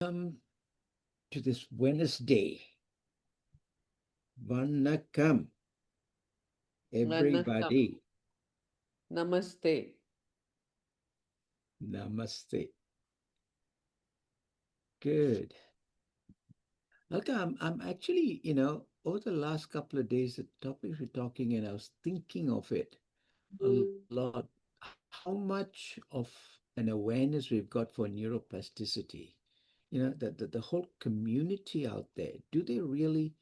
Welcome to this Wednesday. Vanakkam, Vanakkam. everybody. Namaste. Namaste. Good. Welcome. I'm actually, over the last couple of days, the topics we're talking, and I was thinking of it a lot. How much of an awareness we've got for neuroplasticity. The whole community out there, do they really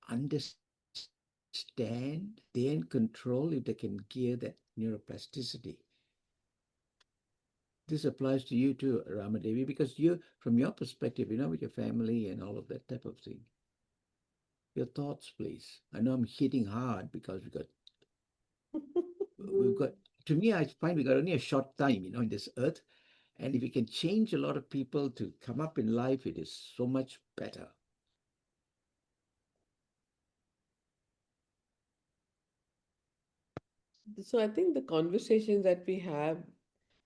understand? They're in control if they can gear that neuroplasticity. This applies to you too, Ramadevi, because from your perspective, with your family and all of that type of thing. Your thoughts, please. I know I'm hitting hard because we've got, to me, I find we got only a short time, in this earth. And if we can change a lot of people to come up in life, it is so much better. So I think the conversations that we have,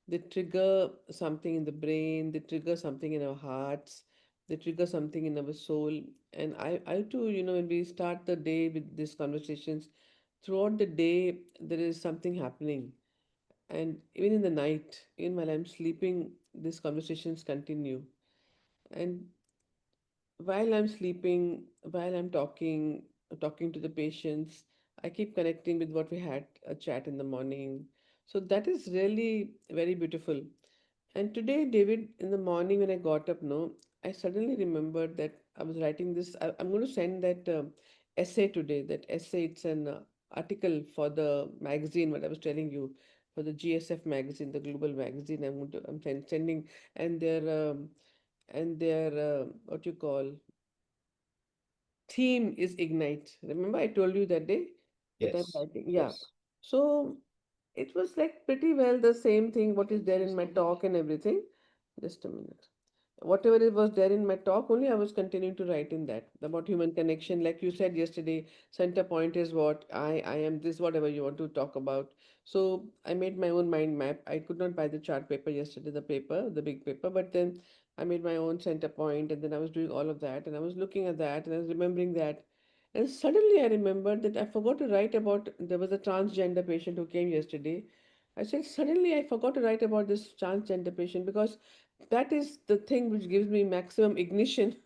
they trigger something in the brain, they trigger something in our hearts, they trigger something in our soul. And I too, when we start the day with these conversations, throughout the day there is something happening. And even in the night, even while I'm sleeping, these conversations continue. And while I'm sleeping, while I'm talking to the patients, I keep connecting with what we had a chat in the morning. So that is really very beautiful. And today, David, in the morning when I got up, no, I suddenly remembered that I was writing this. I'm going to send that essay today. That essay, it's an article for the magazine. What I was telling you, for the GSF magazine, the global magazine. Sending, and their what you call theme is ignite. Remember, I told you that day that I'm Yes, writing. Yeah. yes. So it was like pretty well the same thing, what is there in my talk and everything. Just a minute. Whatever it was there in my talk, only I was continuing to write in that about human connection. Like you said yesterday, center point is what I am this, whatever you want to talk about. So I made my own mind map. I could not buy the chart paper yesterday, the paper, the big paper, but then I made my own center point, and then I was doing all of that, and I was looking at that, and I was remembering that. And suddenly I remembered that I forgot to write about, there was a transgender patient who came yesterday. I said, suddenly I forgot to write about this transgender patient because that is the thing which gives me maximum ignition.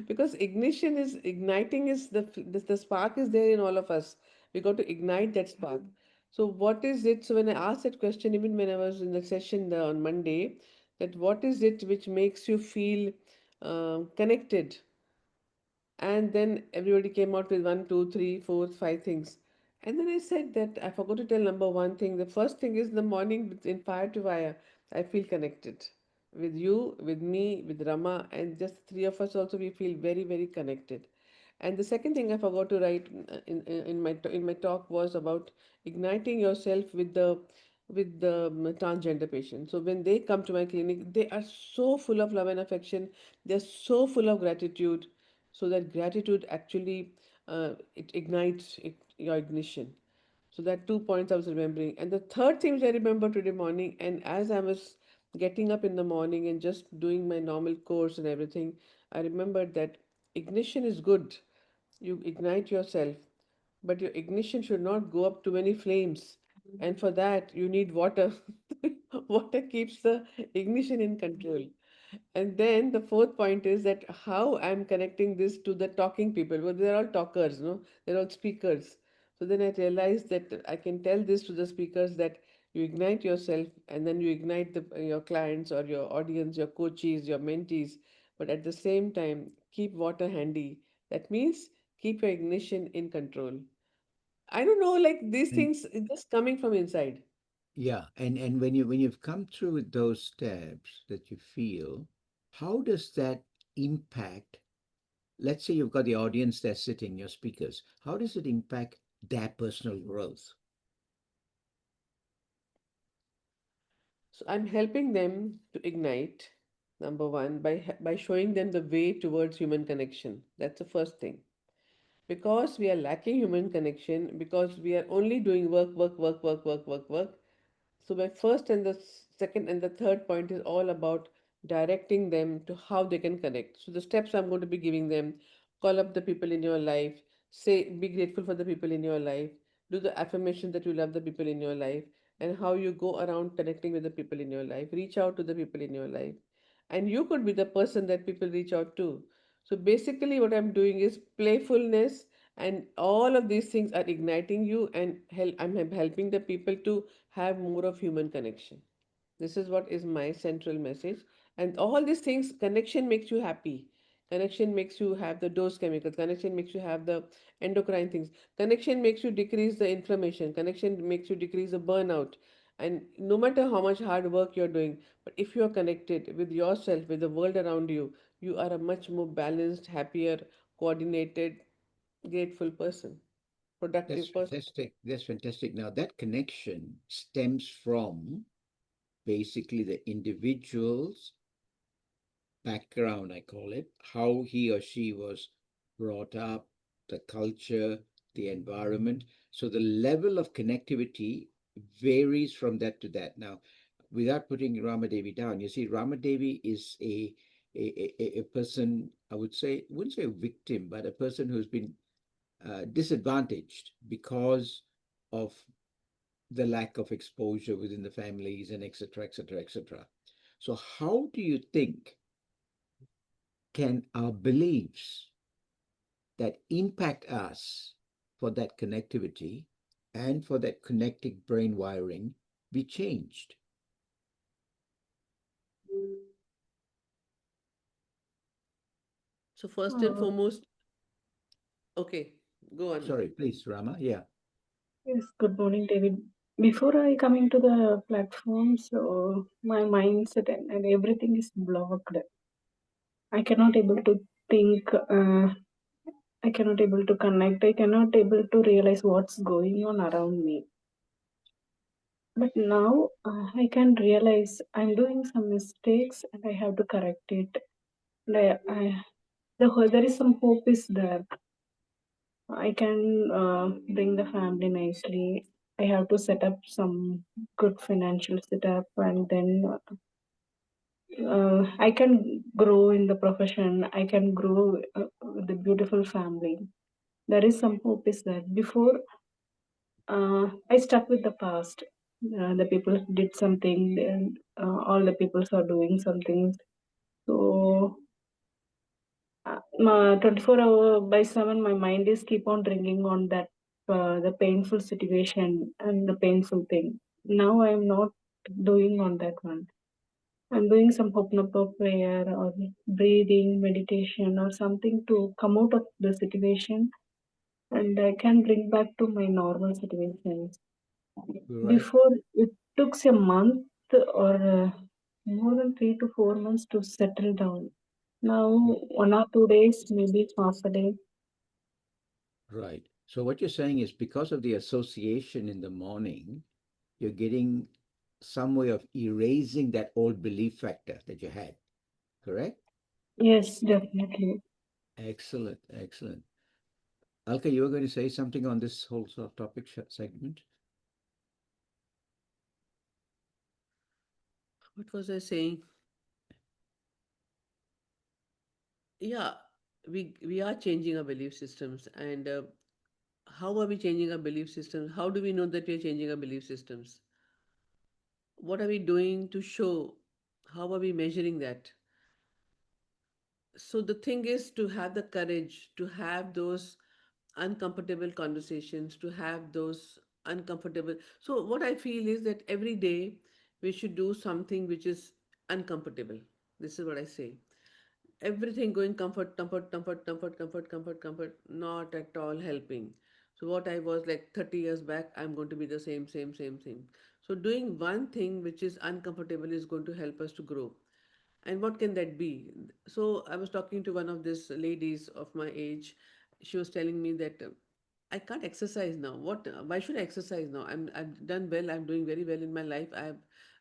Because ignition is igniting, is the spark is there in all of us. We got to ignite that spark. So what is it? So when I asked that question, even when I was in the session on Monday, that what is it which makes you feel connected? And then everybody came out with one, two, three, four, five things. And then I said that I forgot to tell number one thing. The first thing is the morning in Fire to Fire, I feel connected with you, with me, with Rama, and just three of us also. We feel very, very connected. And the second thing I forgot to write in my talk was about igniting yourself with the transgender patients. So when they come to my clinic, they are so full of love and affection. They're so full of gratitude, so that gratitude actually it ignites your ignition. So that 2 points I was remembering. And the third thing which I remember today morning, and as I was getting up in the morning and just doing my normal course and everything, I remembered that ignition is good. You ignite yourself, but your ignition should not go up too many flames. And for that, you need water. Water keeps the ignition in control. And then the fourth point is that how I'm connecting this to the talking people. Well, they're all talkers, no? They're all speakers. So then I realized that I can tell this to the speakers that you ignite yourself and then you ignite your clients or your audience, your coaches, your mentees. But at the same time, keep water handy. That means keep your ignition in control. I don't know, like these And things just coming from inside. yeah, and when you've come through with those steps that you feel, how does that impact? Let's say you've got the audience that's sitting, your speakers. How does it impact their personal growth? So I'm helping them to ignite, number one, by showing them the way towards human connection. That's the first thing. Because we are lacking human connection, because we are only doing work, work, work, work, work, work, work. So my first and the second and the third point is all about directing them to how they can connect. So the steps I'm going to be giving them: call up the people in your life, say, be grateful for the people in your life, do the affirmation that you love the people in your life, and how you go around connecting with the people in your life, reach out to the people in your life. And you could be the person that people reach out to. So basically, what I'm doing is playfulness, and all of these things are igniting you, and I'm helping the people to have more of human connection. This is what is my central message. And all these things, connection makes you happy. Connection makes you have the dose chemicals. Connection makes you have the endocrine things. Connection makes you decrease the inflammation. Connection makes you decrease the burnout. And no matter how much hard work you're doing, but if you're connected with yourself, with the world around you, you are a much more balanced, happier, coordinated, grateful person, That's productive person. fantastic. That's fantastic. Now, that connection stems from basically the individual's background, I call it, how he or she was brought up, the culture, the environment. So the level of connectivity varies from that to that. Now, without putting Ramadevi down, you see, Ramadevi is a person, I would say, wouldn't say a victim, but a person who's been disadvantaged because of the lack of exposure within the families and etc., etc., etc. So, how do you think can our beliefs that impact us for that connectivity and for that connecting brain wiring be changed? So first and Uh, foremost, okay, go on. Sorry, please, Rama. Yeah. yes, good morning, David. Before I come into the platform, so my mindset and everything is blocked. I cannot able to think. I cannot able to connect. I cannot able to realize what's going on around me. But now I can realize I'm doing some mistakes and I have to correct it. And there is some hope is there. I can bring the family nicely. I have to set up some good financial setup, and then I can grow in the profession. I can grow with a beautiful family. There is some hope is there. Before I stuck with the past. The people did something, and all the people are doing something. So 24 hour by 7 my mind is keep on ringing on that the painful situation and the painful thing. Now I am not doing on that one. I'm doing some hoponopo prayer or breathing meditation or something to come out of the situation, and I can bring back to my normal situations. Right. Before it took a month or more than 3 to 4 months to settle down. Now 1 or 2 days, maybe half a day. Right. So what you're saying is because of the association in the morning, you're getting some way of erasing that old belief factor that you had, correct? Yes, definitely. Excellent, excellent. Alka, you were going to say something on this whole sort of topic segment? What was I saying? Yeah, we are changing our belief systems, and how are we changing our belief systems? How do we know that we are changing our belief systems? What are we doing to show? How are we measuring that? So the thing is to have the courage to have those uncomfortable conversations, to have those uncomfortable. So what I feel is that every day we should do something which is uncomfortable. This is what I say. Everything going comfort, comfort, comfort, comfort, comfort, comfort, comfort, not at all helping. So what I was like 30 years back, I'm going to be the same thing. So doing one thing which is uncomfortable is going to help us to grow. And what can that be? So I was talking to one of these ladies of my age. She was telling me that I can't exercise now. What? Why should I exercise now? I've done well. I'm doing very well in my life.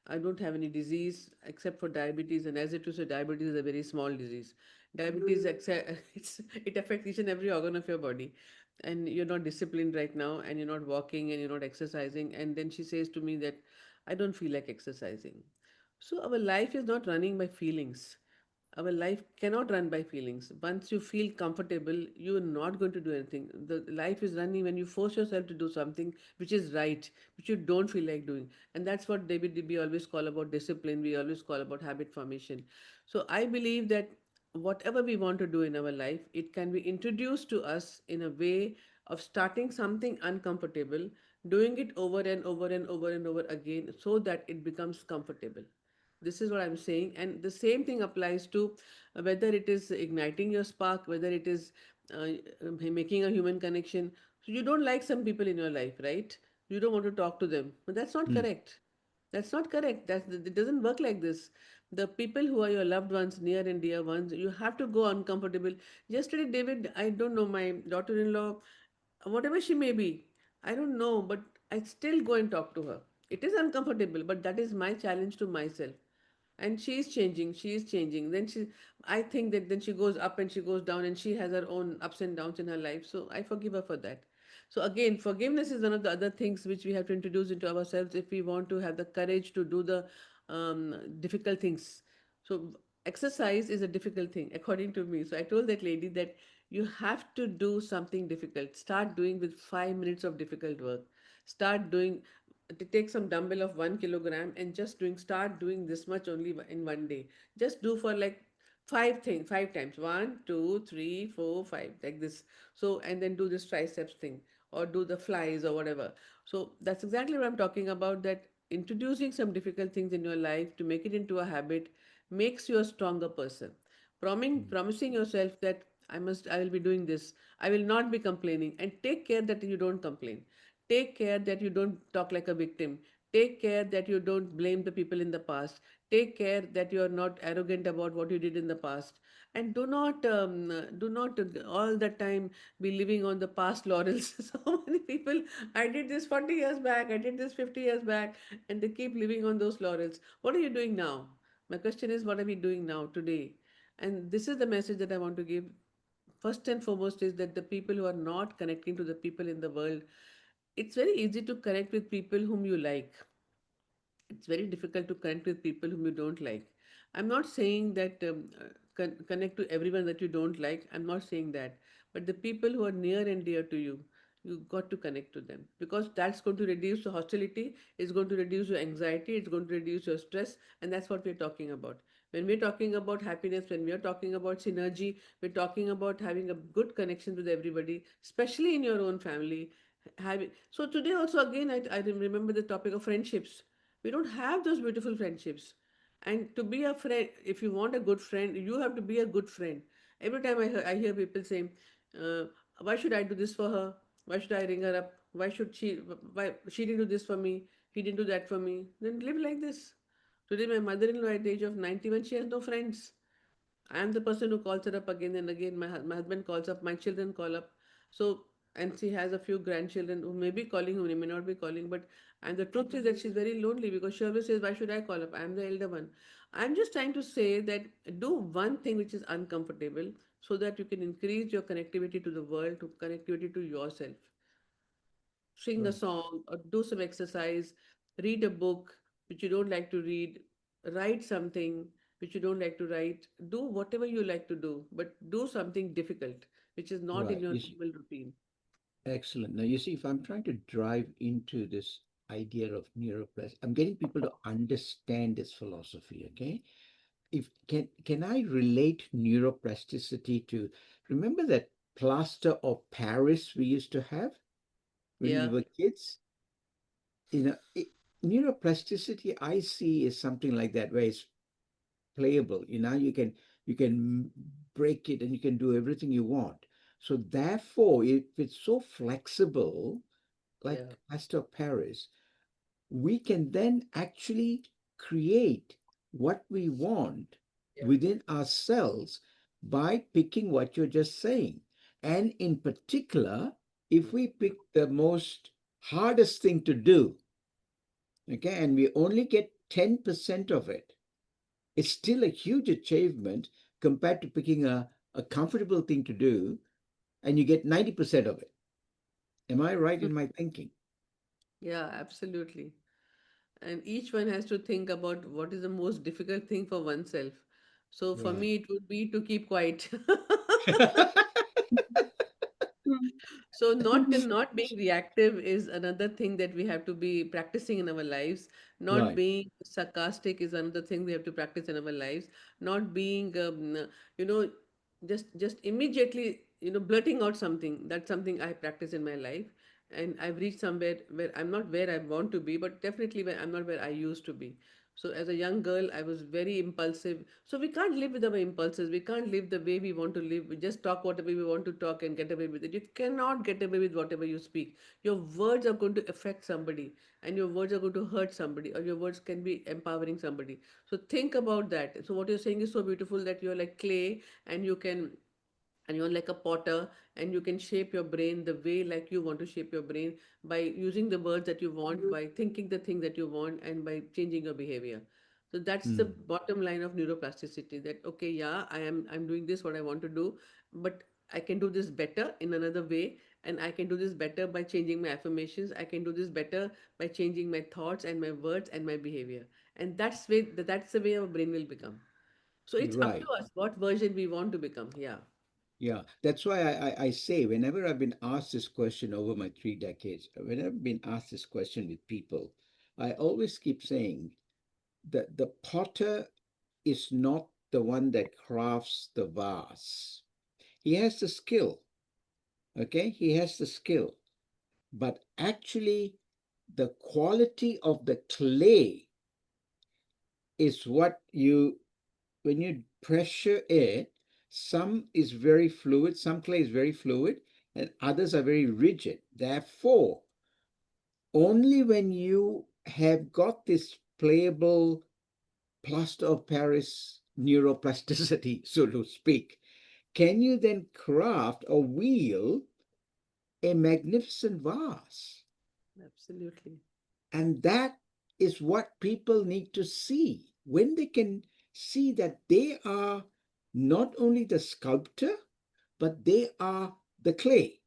I don't have any disease except for diabetes, and as it is, diabetes is a very small disease. Diabetes it affects each and every organ of your body, and you're not disciplined right now, and you're not walking, and you're not exercising. And then she says to me that I don't feel like exercising. So our life is not running by feelings. Our life cannot run by feelings. Once you feel comfortable, you are not going to do anything. The life is running when you force yourself to do something which is right, which you don't feel like doing. And that's what we always call about discipline. We always call about habit formation. So I believe that whatever we want to do in our life, it can be introduced to us in a way of starting something uncomfortable, doing it over and over and over and over again so that it becomes comfortable. This is what I'm saying. And the same thing applies to whether it is igniting your spark, whether it is uh, making a human connection. So you don't like some people in your life, right? You don't want to talk to them. But that's not Mm, correct. That's not correct. It doesn't work like this. The people who are your loved ones, near and dear ones, you have to go uncomfortable. Yesterday, David, I don't know, my daughter-in-law, whatever she may be, I don't know, but I still go and talk to her. It is uncomfortable, but that is my challenge to myself. And she is changing, then she, I think that then she goes up and she goes down and she has her own ups and downs in her life, so I forgive her for that. So again, forgiveness is one of the other things which we have to introduce into ourselves if we want to have the courage to do the difficult things. So exercise is a difficult thing according to me. So I told that lady that you have to do something difficult. Start doing with 5 minutes of difficult work. Start doing, to take some dumbbell of 1 kilogram and just start doing this much only in one day. Just do for like five times, 1 2 3 4 5, like this. So and then do this triceps thing or do the flies or whatever. So that's exactly what I'm talking about, that introducing some difficult things in your life to make it into a habit makes you a stronger person. Promising yourself that I will be doing this, I will not be complaining, and take care that you don't complain. Take care that you don't talk like a victim. Take care that you don't blame the people in the past. Take care that you are not arrogant about what you did in the past. And do not all the time be living on the past laurels. So many people, I did this 40 years back, I did this 50 years back, and they keep living on those laurels. What are you doing now? My question is, what are we doing now, today? And this is the message that I want to give. First and foremost is that the people who are not connecting to the people in the world, it's very easy to connect with people whom you like. It's very difficult to connect with people whom you don't like. I'm not saying that connect to everyone that you don't like. I'm not saying that. But the people who are near and dear to you, you got to connect to them, because that's going to reduce the hostility, it's going to reduce your anxiety, it's going to reduce your stress, and that's what we're talking about. When we're talking about happiness, when we're talking about synergy, we're talking about having a good connection with everybody, especially in your own family. So today also again, I remember the topic of friendships. We don't have those beautiful friendships. And to be a friend, if you want a good friend, you have to be a good friend. Every time I hear people saying, uh, why should I do this for her? Why should I ring her up? Why she didn't do this for me? He didn't do that for me. Then live like this. Today, my mother-in-law at the age of 91, she has no friends. I am the person who calls her up again and again. My husband calls up, my children call up. So, and she has a few grandchildren who may be calling, who may not be calling. But, and the truth is that she's very lonely because she always says, why should I call up? I am the elder one. I'm just trying to say that do one thing which is uncomfortable so that you can increase your connectivity to the world, to connectivity to yourself. Sing a right. song or do some exercise, read a book which you don't like to read, write something which you don't like to write, do whatever you like to do, but do something difficult which is not in Right. your You see, normal routine. excellent. Now, you see, if I'm trying to drive into this idea of neuroplasticity, I'm getting people to understand this philosophy, okay? If can I relate neuroplasticity to, remember that plaster of Paris we used to have when we Yeah, were kids? You know, neuroplasticity I see is something like that, where it's playable. You can break it and you can do everything you want. So therefore, if it's so flexible, yeah, like plaster of Paris, we can then actually create what we want yeah. within ourselves by picking what you're just saying. And in particular, if we pick the most hardest thing to do, okay, and we only get 10% of it, it's still a huge achievement compared to picking a comfortable thing to do and you get 90% of it. Am I right in my thinking? Yeah, absolutely. and each one has to think about what is the most difficult thing for oneself. So for Right. me, it would be to keep quiet. Mm. So not being reactive is another thing that we have to be practicing in our lives. Not Right. being sarcastic is another thing we have to practice in our lives. Not being you know just immediately blurting out something. That's something I practice in my life, and I've reached somewhere where I'm not where I want to be, but definitely where I'm not where I used to be. So as a young girl, I was very impulsive. So we can't live with our impulses. We can't live the way we want to live. We just talk whatever we want to talk and get away with it. You cannot get away with whatever you speak. Your words are going to affect somebody, and your words are going to hurt somebody, or your words can be empowering somebody. So think about that. So what you're saying is so beautiful, that you're like clay, and you can, and you're like a potter, and you can shape your brain the way like you want to shape your brain, by using the words that you want, by thinking the thing that you want, and by changing your behavior. So that's the Mm. bottom line of neuroplasticity, that okay, yeah, I'm doing this what I want to do, but I can do this better in another way, and I can do this better by changing my affirmations. I can do this better by changing my thoughts and my words and my behavior. And that's the way our brain will become. So it's up to Right. us what version we want to become. Yeah. Yeah. That's why I say whenever I've been asked this question over my 3 decades, whenever I've been asked this question with people, I always keep saying that the potter is not the one that crafts the vase. He has the skill, okay? He has the skill, but actually, the quality of the clay is what you, when you pressure it, some is very fluid, some clay is very fluid, and others are very rigid. Therefore, only when you have got this playable plaster of Paris neuroplasticity, so to speak, can you then craft or wheel a magnificent vase? Absolutely. And that is what people need to see. When they can see that they are not only the sculptor, but they are the clay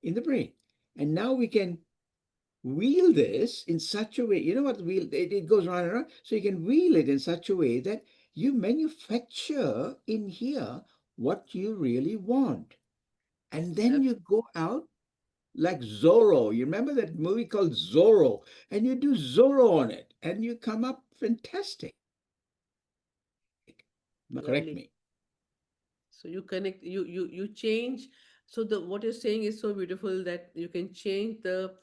in the brain. And now we can wheel this in such a way, you know what, wheel, it goes round and round. So you can wheel it in such a way that you manufacture in here what you really want. And then you go out like Zorro. You remember that movie called Zorro? And you do Zorro on it, and you come up fantastic. Now, correct Lovely. me. So you connect, you change. So the what you're saying is so beautiful, that you can change the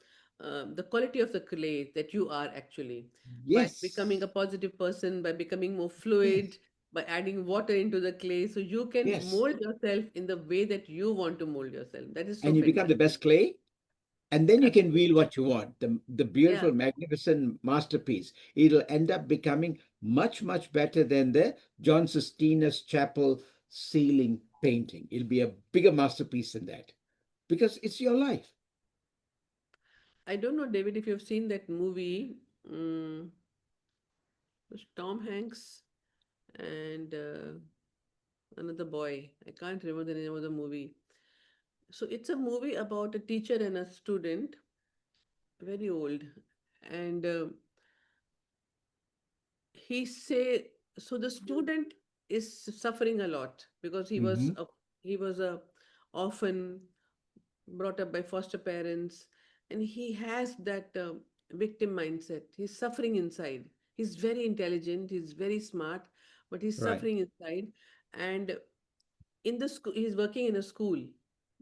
quality of the clay that you are actually, by becoming a Yes, positive person, by becoming more yes, fluid, by adding water into the clay. So you can yes. mold yourself in the way that you want to mold yourself. That is so And you become the fantastic. best clay, and then you can wheel Absolutely. what you want. The Yeah. beautiful, magnificent masterpiece. It'll end up becoming much, much better than the John Sistina's chapel ceiling painting. It'll be a bigger masterpiece than that because it's your life. I don't know, David, if you've seen that movie, um, was Tom Hanks and another boy. I can't remember the name of the movie. So it's a movie about a teacher and a student, very old, and he say, so the student is suffering a lot because Mm-hmm. he was a orphan, brought up by foster parents, and he has that victim mindset. He's suffering inside. He's very intelligent, he's very smart, but he's Right, suffering inside. And in the school, he's working in a school,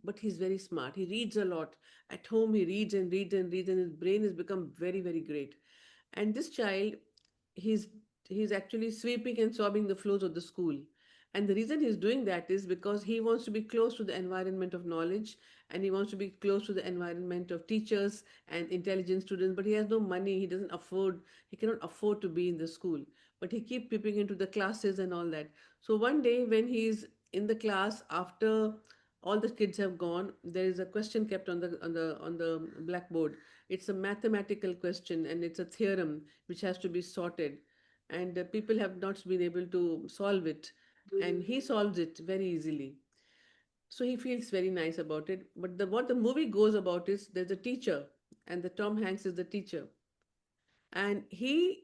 but he's very smart. He reads a lot. At home, he reads and reads and reads, and his brain has become very, very great. And this child, he's he's actually sweeping and swabbing the floors of the school. And the reason he's doing that is because he wants to be close to the environment of knowledge, and he wants to be close to the environment of teachers and intelligent students. But he has no money. He cannot afford to be in the school. But he keep peeping into the classes and all that. So one day when he's in the class, after all the kids have gone, there is a question kept on the blackboard. It's a mathematical question, and it's a theorem which has to be sorted, and people have not been able to solve it, and he solves it very easily. So he feels very nice about it. But what the movie goes about is, there's a teacher, and the Tom Hanks is the teacher, And he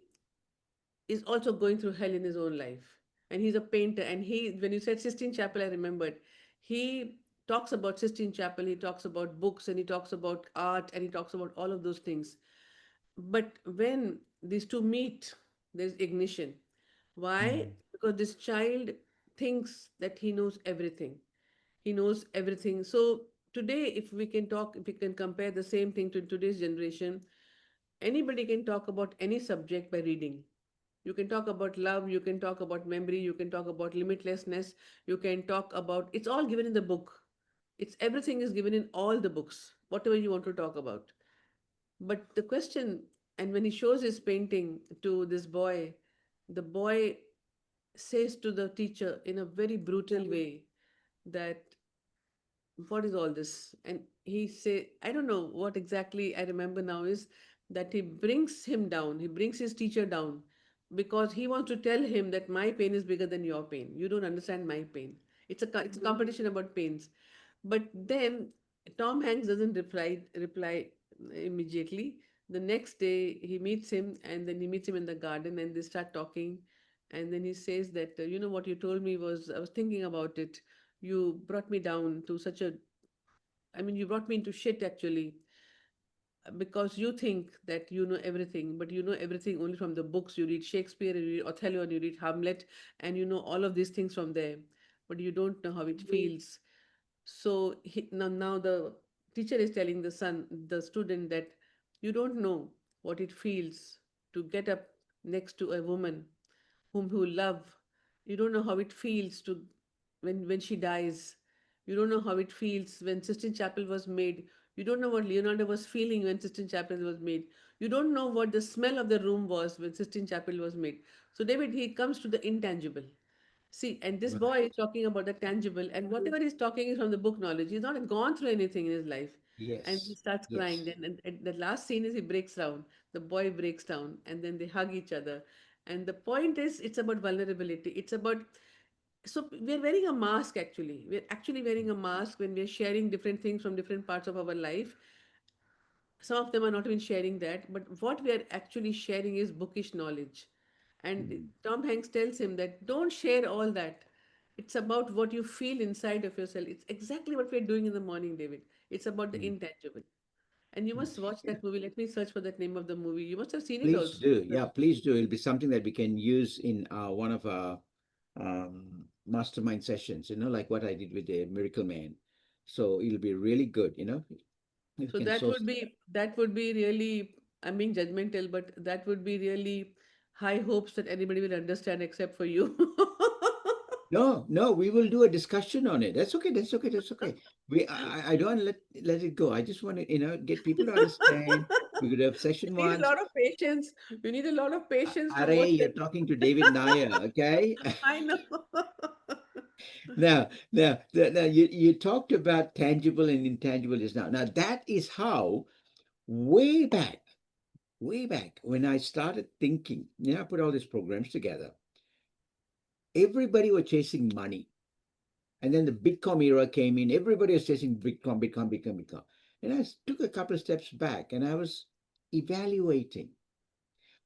is also going through hell in his own life. And he's a painter. And he, when you said Sistine Chapel, I remembered. He talks about Sistine Chapel, he talks about books, and he talks about art, and he talks about all of those things. But when these two meet, there's ignition. Why? Mm. Because this child thinks that he knows everything. He knows everything. So today, if we can talk, if we can compare the same thing to today's generation, anybody can talk about any subject by reading. You can talk about love, you can talk about memory, you can talk about limitlessness, you can talk about, it's all given in the book. It's everything is given in all the books, whatever you want to talk about. But the question, and when he shows his painting to this boy, the boy says to the teacher in a very brutal way that what is all this? And he say, I don't know what exactly I remember now is that he brings him down, he brings his teacher down because he wants to tell him that my pain is bigger than your pain. You don't understand my pain. It's a competition about pains. But then Tom Hanks doesn't reply immediately. The next day he meets him, and then he meets him in the garden, and they start talking. And then he says that you know what you told me was I was thinking about it. You brought me down to such a, I mean, you brought me into shit actually, because you think that you know everything, but you know everything only from the books. You read Shakespeare, you read Othello, and you read Hamlet, and you know all of these things from there, but you don't know how it feels. So now the teacher is telling the student that you don't know what it feels to get up next to a woman whom you love. You don't know how it feels to when she dies. You don't know how it feels when Sistine Chapel was made. You don't know what Leonardo was feeling when Sistine Chapel was made. You don't know what the smell of the room was when Sistine Chapel was made. So David, he comes to the intangible. See, and this boy is Right. talking about the tangible, and whatever he's talking is from the book knowledge. He's not gone through anything in his life. And he Yes. starts crying. Yes. Then and the last scene is he breaks down. The boy breaks down, and then they hug each other. And the point is, it's about vulnerability. It's about, so we're wearing a mask actually. We're actually wearing a mask when we're sharing different things from different parts of our life. Some of them are not even sharing that, but what we are actually sharing is bookish knowledge. And Mm. Tom Hanks tells him that don't share all that. It's about what you feel inside of yourself. It's exactly what we're doing in the morning, David. It's about the Mm. intangible. And you Mm. must watch You know, that movie. Let me search for that name of the movie. You must have seen it please also. do. Yeah, please do. It'll be something that we can use in one of our mastermind sessions, like what I did with the Miracle Man. So it'll be really good, if we So can source. that would be really, I'm being judgmental, but that would be really high hopes that anybody will understand except for you. No, no, we will do a discussion on it. That's okay. That's okay. That's okay. I don't want to let it go. I just want to, get people to understand. We could have You session need a ones. lot of patience. You need a lot of patience to Are, watch you're that. talking to David Nair, okay? I know. Now, you talked about tangible and intangible just now. Now, that is how way back, when I started thinking, I put all these programs together. Everybody was chasing money. And then the Bitcoin era came in. Everybody was chasing Bitcoin, Bitcoin, Bitcoin, Bitcoin. And I took a couple of steps back and I was evaluating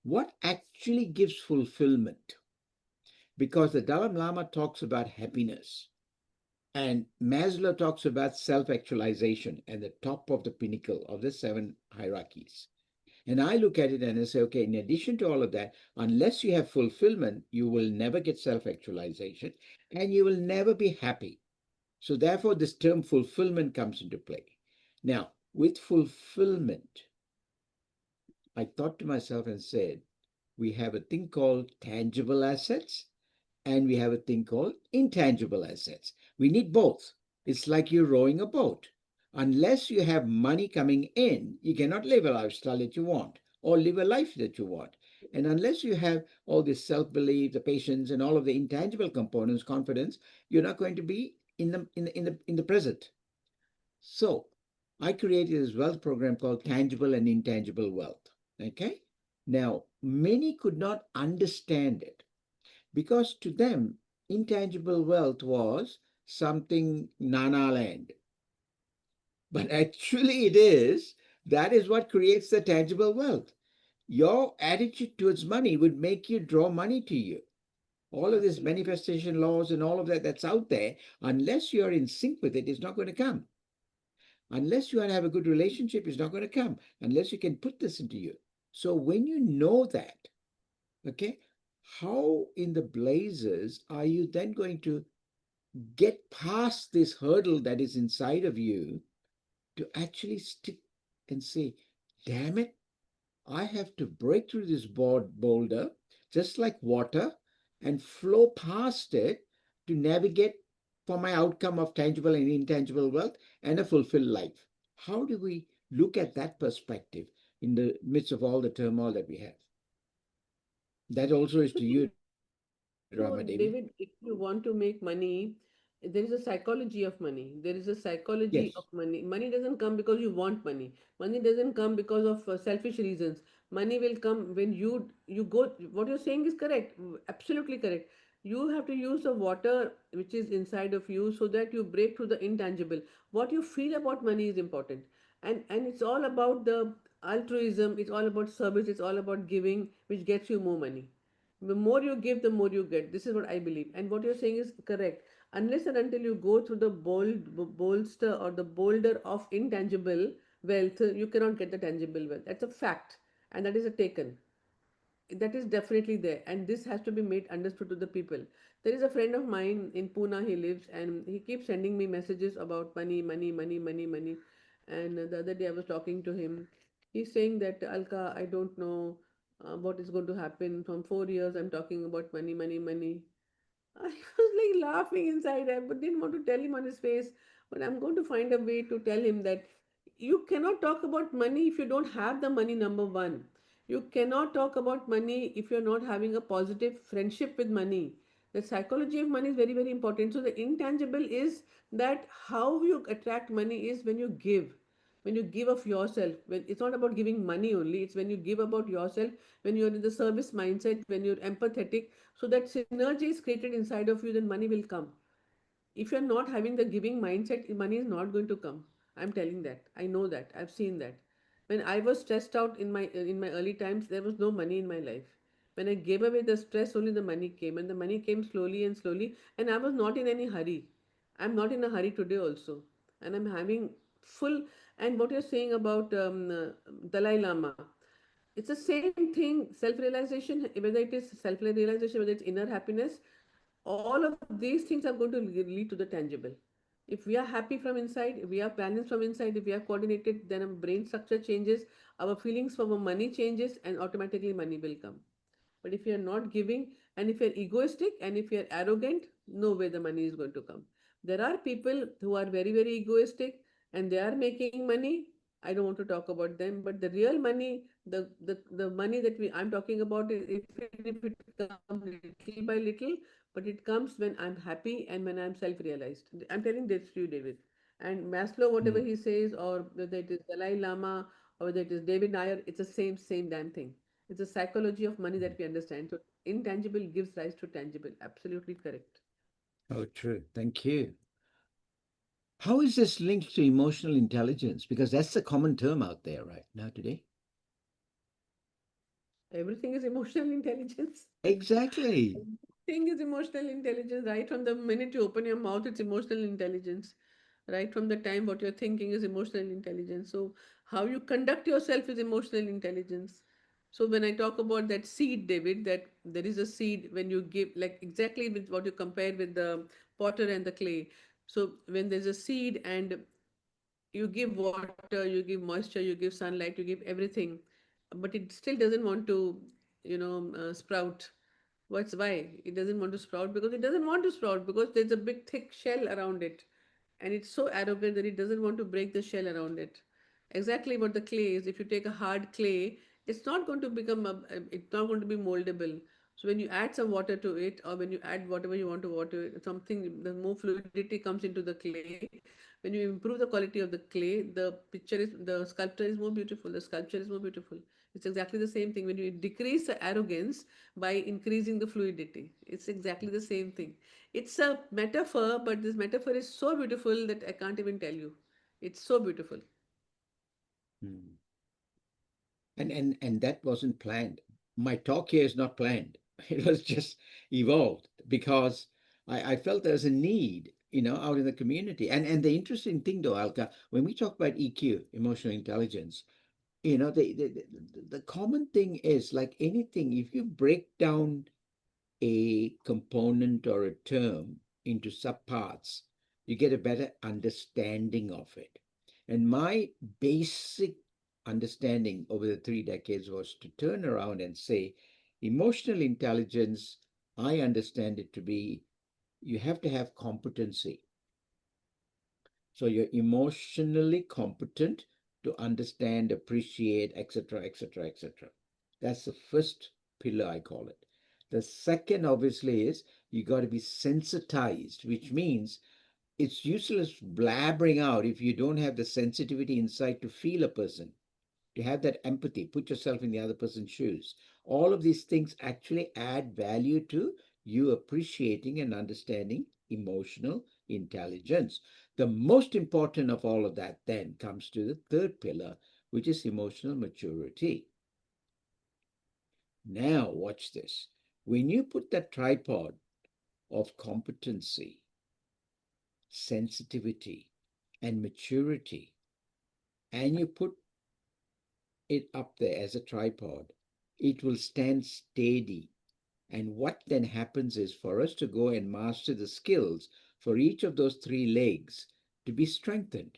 what actually gives fulfillment. Because the Dalai Lama talks about happiness and Maslow talks about self actualization at the top of the pinnacle of the seven hierarchies. And I look at it and I say, okay, in addition to all of that, unless you have fulfillment, you will never get self actualization and you will never be happy. So, therefore, this term fulfillment comes into play. Now, with fulfillment, I thought to myself and said, we have a thing called tangible assets and we have a thing called intangible assets. We need both. It's like you're rowing a boat. Unless you have money coming in, you cannot live a lifestyle that you want or live a life that you want. And unless you have all this self belief, the patience, and all of the intangible components, confidence, you're not going to be in the present. So I created this wealth program called Tangible and Intangible Wealth. Okay. Now, many could not understand it because to them, intangible wealth was something nana land. But actually, it is that is what creates the tangible wealth. Your attitude towards money would make you draw money to you. All of this Absolutely. manifestation laws and all of that that's out there, unless you're in sync with it, is not going to come. Unless you have a good relationship, it's not going to come. Unless you can put this into you. So when you know that, okay, how in the blazes are you then going to get past this hurdle that is inside of you to actually stick and say, damn it, I have to break through this boulder, just like water, and flow past it to navigate for my outcome of tangible and intangible wealth and a fulfilled life. How do we look at that perspective in the midst of all the turmoil that we have? That also is So, to you, Ramadevi. David, if you want to make money, there is a psychology of money. There is a Yes. psychology of money. Money doesn't come because you want money. Money doesn't come because of selfish reasons. Money will come when you go. What you're saying is correct, absolutely correct. You have to use the water which is inside of you so that you break through the intangible. What you feel about money is important, and it's all about the altruism. It's all about service. It's all about giving, which gets you more money. The more you give, the more you get. This is what I believe, and what you're saying is correct. Unless and until you go through the bolster or the boulder of intangible wealth, you cannot get the tangible wealth. That's a fact, and that is a taken. That is definitely there, and this has to be made understood to the people. There is a friend of mine in Pune. He lives, and he keeps sending me messages about money, money, money, money, money. And the other day I was talking to him. He's saying that, Alka, I don't know what is going to happen. From 4 years I'm talking about money, money, money. I was like laughing inside, but didn't want to tell him on his face. But I'm going to find a way to tell him that you cannot talk about money if you don't have the money, number one. You cannot talk about money if you're not having a positive friendship with money. The psychology of money is very, very important. So, the intangible is that how you attract money is when you give. When you give of yourself, when it's not about giving money only, it's when you give about yourself, when you're in the service mindset, when you're empathetic, so that synergy is created inside of you, then money will come. If you're not having the giving mindset, money is not going to come. I'm telling that. I know that. I've seen that. When I was stressed out in my early times, there was no money in my life. When I gave away the stress, only the money came, and the money came slowly and slowly. And I was not in any hurry. I'm not in a hurry today also, and I'm having full. And what you're saying about Dalai Lama, it's the same thing. Self realization, whether it is self realization, whether it's inner happiness, all of these things are going to lead to the tangible. If we are happy from inside, if we are balanced from inside, if we are coordinated, then our brain structure changes, our feelings for our money changes, and automatically money will come. But if you're not giving, and if you're egoistic, and if you're arrogant, no way the money is going to come. There are people who are very, very egoistic and they are making money. I don't want to talk about them, but the real money, the money that I'm talking about, is if it comes little by little, but it comes when I'm happy and when I'm self-realized. I'm telling this to you, David. And Maslow, whatever he Mm. says, or whether it is Dalai Lama or whether it is David Nair, it's the same damn thing. It's a psychology of money that we understand. So intangible gives rise to tangible. Absolutely correct. Oh, true. Thank you. How is this linked to emotional intelligence? Because that's a common term out there right now today. Everything is emotional intelligence. Exactly. Everything is emotional intelligence. Right from the minute you open your mouth, it's emotional intelligence. Right from the time what you're thinking is emotional intelligence. So how you conduct yourself is emotional intelligence. So when I talk about that seed, David, that there is a seed when you give, like exactly with what you compare with the potter and the clay. So when there's a seed and you give water, you give moisture, you give sunlight, you give everything, but it still doesn't want to, sprout. What's why? It doesn't want to sprout because it doesn't want to sprout because there's a big thick shell around it, and it's so arrogant that it doesn't want to break the shell around it. Exactly what the clay is. If you take a hard clay, it's not going to it's not going to be moldable. So when you add some water to it, or when you add whatever you want to water, something, the more fluidity comes into the clay. When you improve the quality of the clay, the sculpture is more beautiful. The sculpture is more beautiful. It's exactly the same thing. When you decrease the arrogance by increasing the fluidity, it's exactly the same thing. It's a metaphor, but this metaphor is so beautiful that I can't even tell you. It's so beautiful. Mm. And that wasn't planned. My talk here is not planned. It was just evolved because I felt there's a need, out in the community. And the interesting thing though, Alka, when we talk about EQ, emotional intelligence, the common thing is like anything, if you break down a component or a term into subparts, you get a better understanding of it. And my basic understanding over the 3 decades was to turn around and say, emotional intelligence, I understand it to be you have to have competency. So you're emotionally competent to understand, appreciate, etc., etc., etc. That's the first pillar, I call it. The second, obviously, is you got to be sensitized, which means it's useless blabbering out if you don't have the sensitivity inside to feel a person, to have that empathy, put yourself in the other person's shoes. All of these things actually add value to you appreciating and understanding emotional intelligence. The most important of all of that then comes to the third pillar, which is emotional maturity. Now, watch this. When you put that tripod of competency, sensitivity, and maturity, and you put it up there as a tripod, it will stand steady. And what then happens is for us to go and master the skills for each of those three legs to be strengthened.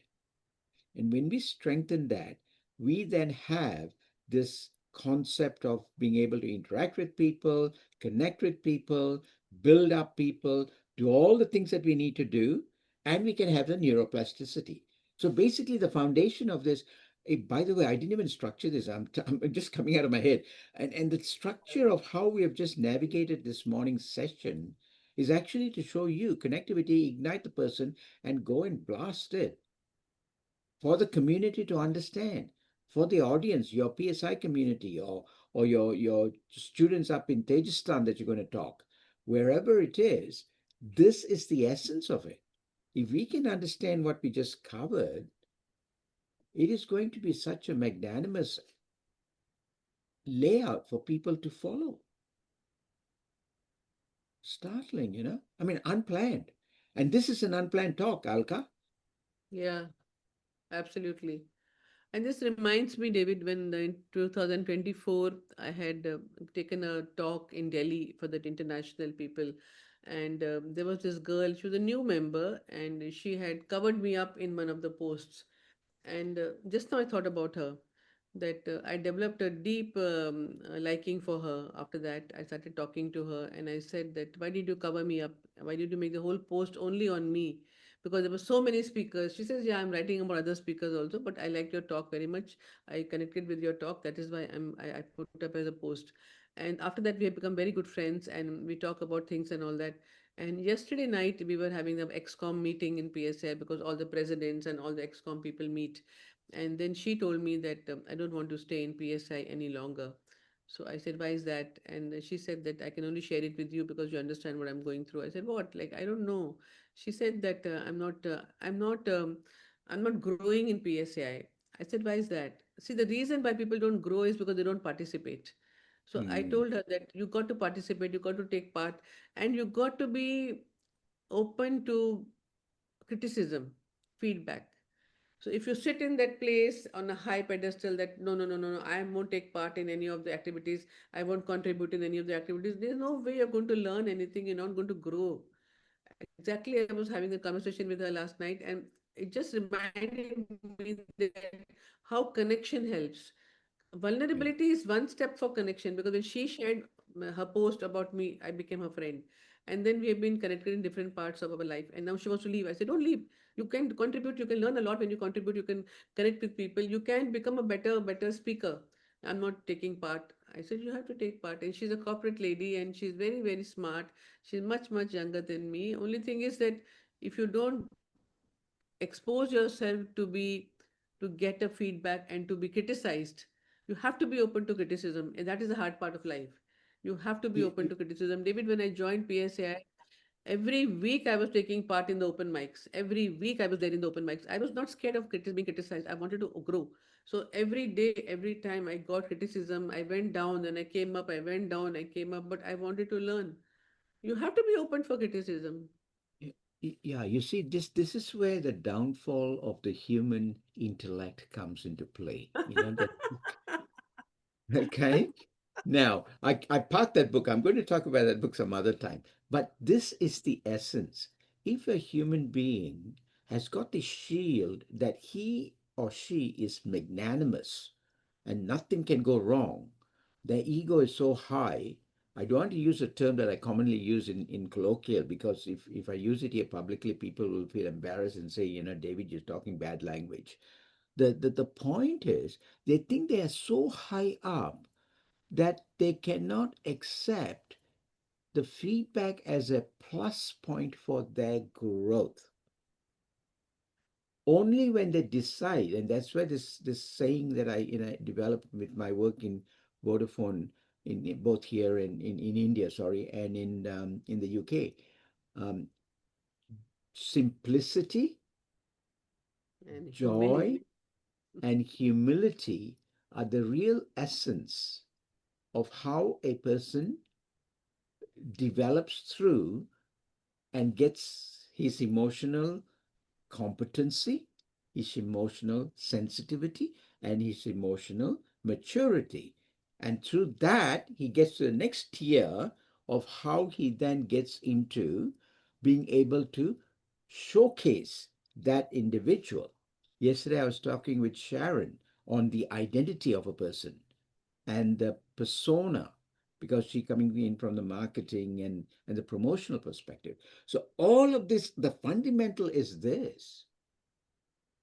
And when we strengthen that, we then have this concept of being able to interact with people, connect with people, build up people, do all the things that we need to do, and we can have the neuroplasticity. So basically, the foundation of this. By the way, I didn't even structure this. I'm just coming out of my head. And the structure of how we have just navigated this morning's session is actually to show you connectivity, ignite the person, and go and blast it for the community to understand, for the audience, your PSI community, or your students up in Tajistan that you're going to talk, wherever it is, this is the essence of it. If we can understand what we just covered, it is going to be such a magnanimous layout for people to follow. Startling, I mean, unplanned. And this is an unplanned talk, Alka. Yeah, absolutely. And this reminds me, David, when in 2024 I had taken a talk in Delhi for that international people, and there was this girl. She was a new member, and she had covered me up in one of the posts. And just now I thought about her, that I developed a deep liking for her. After that, I started talking to her, and I said that, why did you cover me up? Why did you make the whole post only on me? Because there were so many speakers. She says, yeah, I'm writing about other speakers also, but I liked your talk very much. I connected with your talk. That is why I put up as a post. And after that, we have become very good friends, and we talk about things and all that. And yesterday night, we were having the XCOM meeting in PSI, because all the presidents and all the XCOM people meet. And then she told me that I don't want to stay in PSI any longer. So I said, why is that? And she said that I can only share it with you because you understand what I'm going through. I said, what? Like, I don't know. She said that I'm not growing in PSI. I said, why is that? See, the reason why people don't grow is because they don't participate. So I Hmm. told her that you got to participate, you got to take part, and you got to be open to criticism, feedback. So if you sit in that place on a high pedestal that no, no, no, no, no, I won't take part in any of the activities, I won't contribute in any of the activities, there's no way you're going to learn anything, you're not going to grow. Exactly, I was having a conversation with her last night, and it just reminded me that how connection helps. Vulnerability is one step for connection, because when she shared her post about me, I became her friend. And then we have been connected in different parts of our life. And now she wants to leave. I said, don't leave. You can contribute. You can learn a lot when you contribute. You can connect with people. You can become a better speaker. I'm not taking part. I said, you have to take part. And she's a corporate lady, and she's very, very smart. She's much, much younger than me. Only thing is that if you don't expose yourself to get a feedback and to be criticized, you have to be open to criticism, and that is the hard part of life. You have to be You, open to criticism. David, when I joined PSAI, every week I was taking part in the open mics. Every week I was there in the open mics. I was not scared of being criticized. I wanted to grow. So every day, every time I got criticism, I went down, then I came up, I went down, I came up, but I wanted to learn. You have to be open for criticism. Yeah, you see, this is where the downfall of the human intellect comes into play. You know, that book. Okay. Now, I parked that book. I'm going to talk about that book some other time. But this is the essence. If a human being has got the shield that he or she is magnanimous and nothing can go wrong, their ego is so high. I don't want to use a term that I commonly use in colloquial, because if I use it here publicly, people will feel embarrassed and say, David, you're talking bad language. The point is, they think they are so high up that they cannot accept the feedback as a plus point for their growth. Only when they decide, and that's where this saying that I developed with my work in Vodafone, in both here and in India, sorry, and in the UK. um, Simplicity, And joy, humility. and humility are the real essence of how a person develops through and gets his emotional competency, his emotional sensitivity, and his emotional maturity. And through that, he gets to the next tier of how he then gets into being able to showcase that individual. Yesterday, I was talking with Sharon on the identity of a person and the persona, because she coming in from the marketing and the promotional perspective. So all of this, the fundamental is this: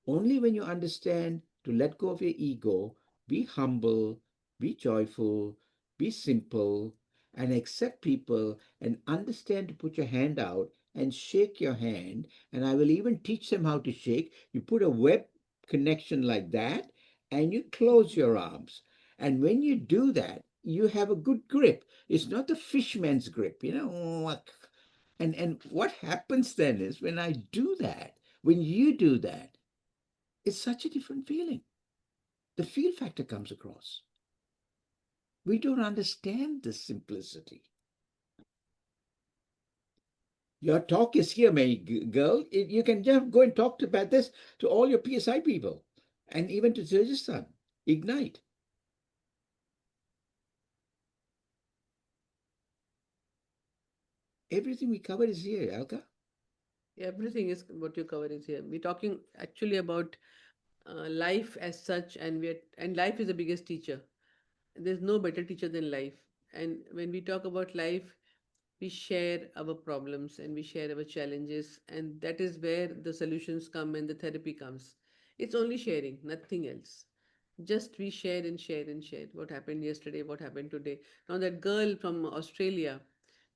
only when you understand to let go of your ego, be humble, be joyful, be simple, and accept people, and understand to put your hand out and shake your hand. And I will even teach them how to shake. You put a web connection like that, and you close your arms. And when you do that, you have a good grip. It's not the fishman's grip, And what happens then is, when I do that, when you do that, it's such a different feeling. The feel factor comes across. We don't understand this simplicity. Your talk is here, my girl. You can just go and talk about this to all your PSI people and even to Tajikistan. Ignite. Everything we covered is here, Alka. Everything is what you cover is here. We're talking actually about life as such, and life is the biggest teacher. There's no better teacher than life. And when we talk about life, we share our problems and we share our challenges, and that is where the solutions come and the therapy comes. It's only sharing, nothing else. Just we share and share and share what happened yesterday, what happened today. Now that girl from Australia,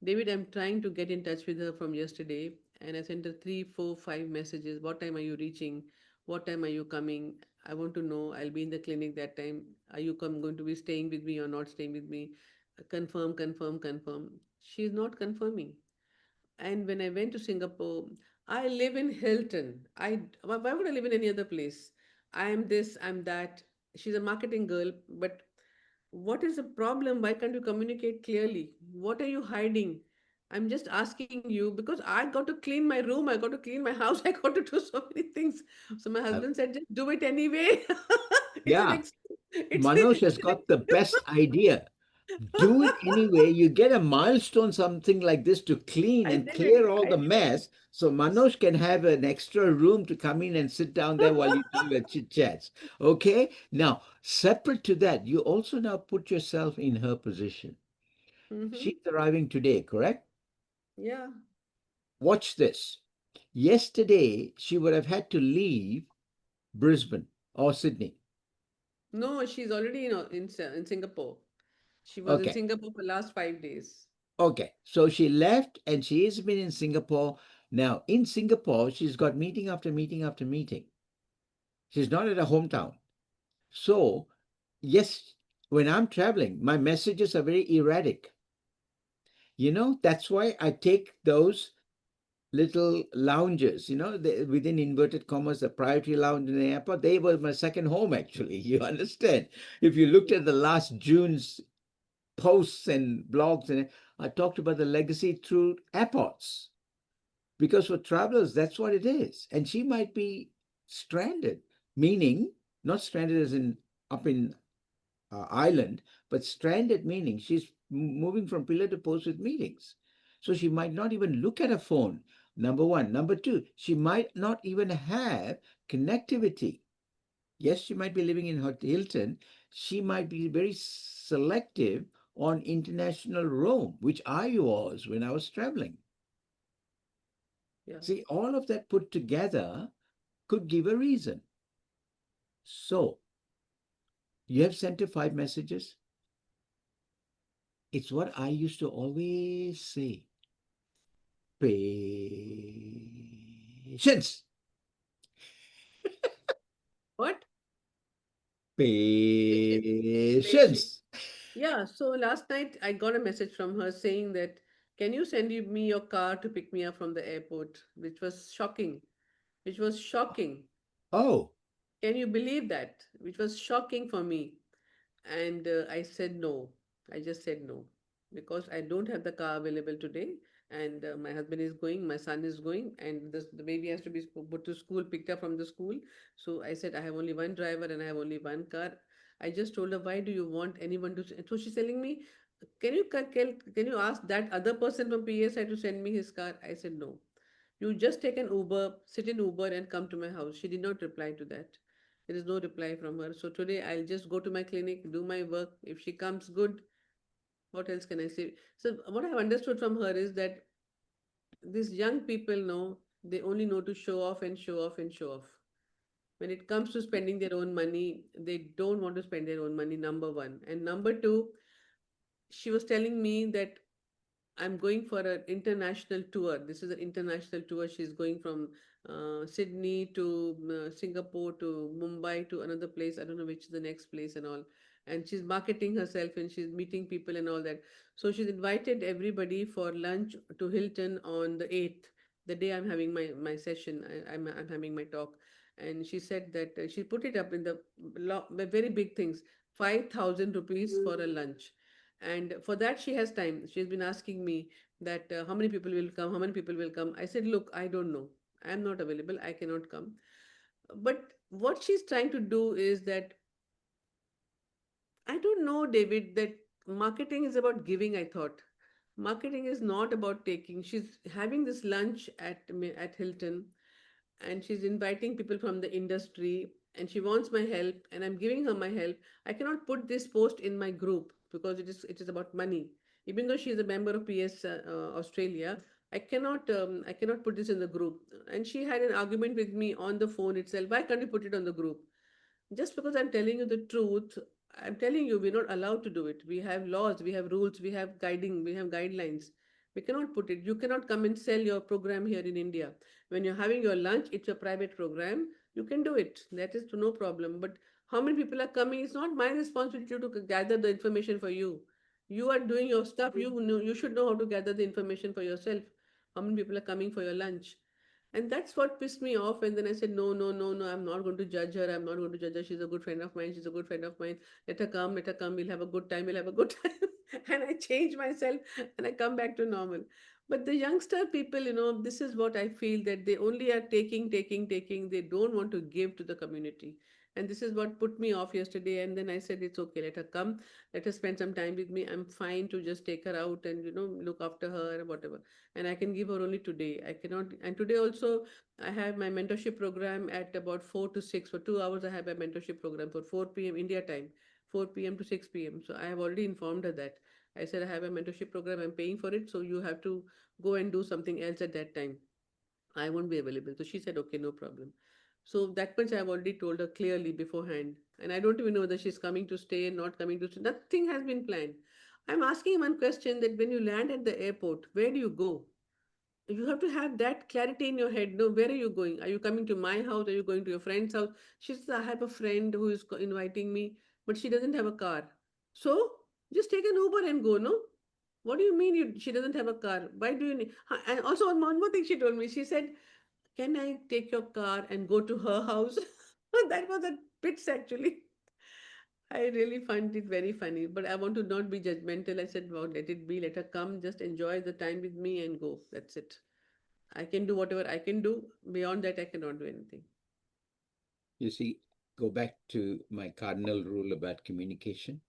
David, I'm trying to get in touch with her from yesterday, and I sent her three, four, five messages. What time are you reaching? What time are you coming? I want to know. I'll be in the clinic that time. Are you going to be staying with me or not staying with me? Confirm, confirm, confirm. She's not confirming. And when I went to Singapore, I live in Hilton. Why would I live in any other place? I am this, I'm that. She's a marketing girl, but what is the problem? Why can't you communicate clearly? What are you hiding? I'm just asking you because I got to clean my room, I got to clean my house, I got to do so many things. So my Uh, husband said, just do it anyway. It's an yeah, ex it's Manoj has it's an got the best idea. Do it anyway. You get a milestone, something like this, to clean I and did it. clear all I the did it. mess. So Manoj can have an extra room to come in and sit down there while you do your chit chats. Okay. Now, separate to that, you also now put yourself in her position. Mm-hmm. She's arriving today, correct? Yeah. Watch this. Yesterday, she would have had to leave Brisbane or Sydney. No, she's already in Singapore. She was in Okay. Singapore for last 5 days. Okay. So she left and she has been in Singapore. Now, in Singapore, she's got meeting after meeting after meeting. She's not at her hometown. So, yes, when I'm traveling, my messages are very erratic. That's why I take those. little lounges, within inverted commas, the priority lounge in the airport, they were my second home, actually. You understand? If you looked at the last June's posts and blogs, and I talked about the legacy through airports. Because for travelers, that's what it is. And she might be stranded, meaning not stranded as in up in island, but stranded meaning she's moving from pillar to post with meetings. So she might not even look at a phone. Number one. Number two, she might not even have connectivity. Yes, she might be living in Hilton. She might be very selective on international roam, which I was when I was traveling. Yeah. See, all of that put together could give a reason. So, you have sent her 5 messages. It's what I used to always say. Patience. What? Patience. Patience. Patience. Yeah, so last night I got a message from her saying that, can you send me your car to pick me up from the airport? Which was shocking. Which was shocking. Oh, Can you believe that? Which was shocking for me. And I said no. I just said no because I don't have the car available today. And my husband is going, my son is going, and the baby has to be put to school, picked up from the school. So I said, I have only one driver and I have only one car. I just told her, why do you want anyone to? So she's telling me, can you ask that other person from PSI to send me his car? I said, no. You just take an Uber, sit in Uber and come to my house. She did not reply to that. There is no reply from her. So today I'll just go to my clinic, do my work. If she comes good, what else can I say? So what I've understood from her is that these young people know they only know to show off and show off and show off. When it comes to spending their own money, they don't want to spend their own money, number one. And number two, she was telling me that I'm going for an international tour. This is an international tour. She's going from Sydney to Singapore to Mumbai to another place. I don't know which is the next place and all. And she's marketing herself and she's meeting people and all that. So she's invited everybody for lunch to Hilton on the 8th, the day I'm having my session. I'm having my talk. And she said that she put it up in the very big things, 5,000 rupees for a lunch. And for that she has time. She's been asking me that how many people will come, how many people will come. I said, look, I don't know, I am not available, I cannot come. But what she's trying to do is that, I don't know, David, that marketing is about giving. I thought marketing is not about taking. She's having this lunch at Hilton, and she's inviting people from the industry, and she wants my help, and I'm giving her my help. I cannot put this post in my group because it is about money. Even though she is a member of PS Australia, I cannot put this in the group. And she had an argument with me on the phone itself. Why can't you put it on the group? Just because I'm telling you the truth, I'm telling you we're not allowed to do it. We have laws, we have rules, we have guidelines. We cannot put it. You cannot come and sell your program here in India. When you're having your lunch, it's a private program. You can do it. That is no problem. But how many people are coming? It's not my responsibility to gather the information for you. You are doing your stuff. You should know how to gather the information for yourself. How many people are coming for your lunch? And that's what pissed me off. And then I said, no, no, no, no, I'm not going to judge her. I'm not going to judge her. She's a good friend of mine. She's a good friend of mine. Let her come, let her come. We'll have a good time. We'll have a good time. And I change myself and I come back to normal. But the youngster people, this is what I feel, that they only are taking, taking, taking. They don't want to give to the community. And this is what put me off yesterday. And then I said, it's okay. Let her come. Let her spend some time with me. I'm fine to just take her out and, look after her or whatever. And I can give her only today. I cannot. And today also, I have my mentorship program at about 4 to 6. For 2 hours, I have my mentorship program for 4 p.m. India time, 4 p.m. to 6 p.m. So I have already informed her that. I said, I have a mentorship program, I'm paying for it. So you have to go and do something else at that time. I won't be available. So she said, okay, no problem. So that much I've already told her clearly beforehand. And I don't even know whether she's coming to stay, not coming to stay. Nothing has been planned. I'm asking one question, that when you land at the airport, where do you go? You have to have that clarity in your head. No, where are you going? Are you coming to my house? Are you going to your friend's house? She says, I have a friend who is inviting me, but she doesn't have a car. So just take an Uber and go, no? What do you mean she doesn't have a car? Why do you need? And also, one more thing she told me. She said, "Can I take your car and go to her house?" That was a bit actually. I really find it very funny, but I want to not be judgmental. I said, "Well, let it be. Let her come. Just enjoy the time with me and go. That's it. I can do whatever I can do. Beyond that, I cannot do anything." You see, go back to my cardinal rule about communication.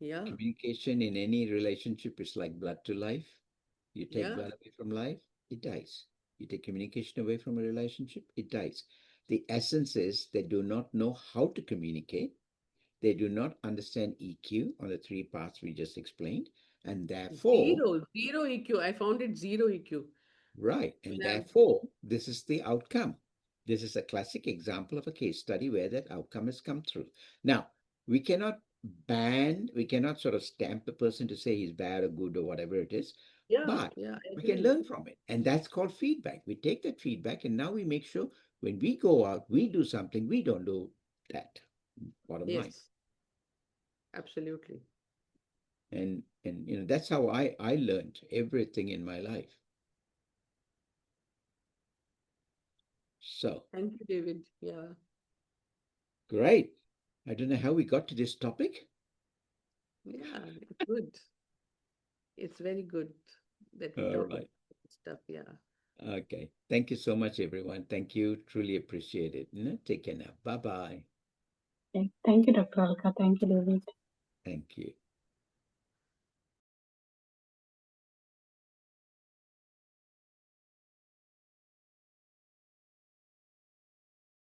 Yeah, Communication in any relationship is like blood to life. You take yeah. blood away from life, it dies. You take communication away from a relationship, it dies. The essence is they do not know how to communicate. They do not understand EQ on the three parts we just explained. And therefore, Zero EQ. I found it zero EQ. right. And When I'm, therefore, this is the outcome. This is a classic example of a case study where that outcome has come through. Now, we cannot sort of stamp the person to say he's bad or good or whatever it is, yeah, but yeah, I we can agree. learn from it. And that's called feedback. We take that feedback and now we make sure when we go out, we do something, we don't do that. Bottom line. Yes, absolutely. And that's how I learned everything in my life. So Thank you, David. Yeah, great. I don't know how we got to this topic. yeah, it's good. It's very good that we All talk right. about stuff. Yeah. Okay. Thank you so much, everyone. Thank you. Truly appreciate it. Take care now. Bye bye. Okay. Thank you, Dr. Alka. Thank you, David. Thank you.